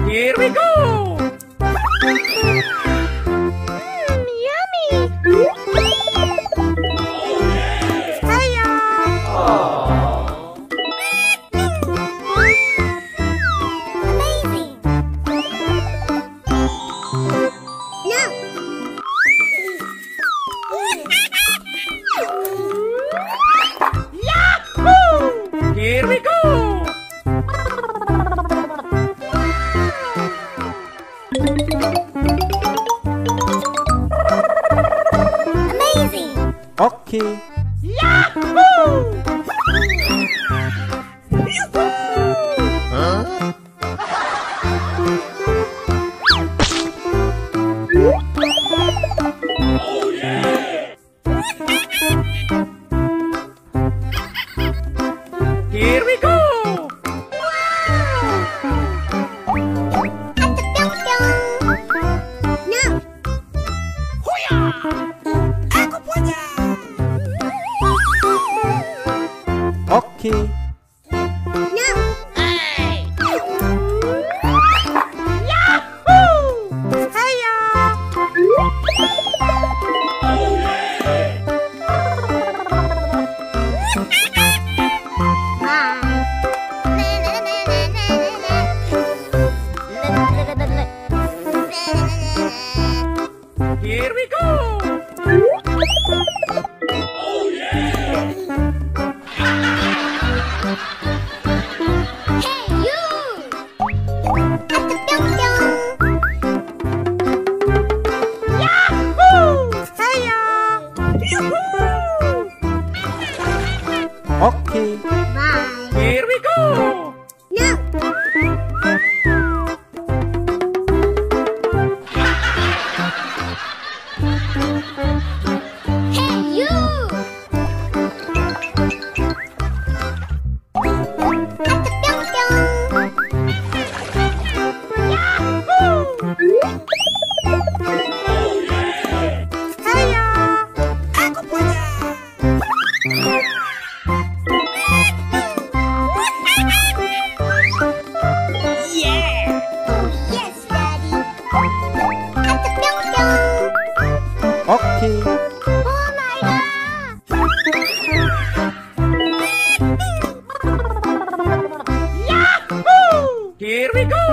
Here we go! Yummy! Hiya! Amazing! No! Yahoo! Here we go! Amazing! Okay. Yahoo! Huh? Here we go! No! Aku punya! Okay. No! Yahoo! Hiya! Here we go! Hey, you! Yahoo! Hiya! Okay. Bye! Here we go! No! Hey, you! Hiya! Aku punya! Yeah! Yes, Daddy! Okay. Oh my God! Yahoo! Here we go!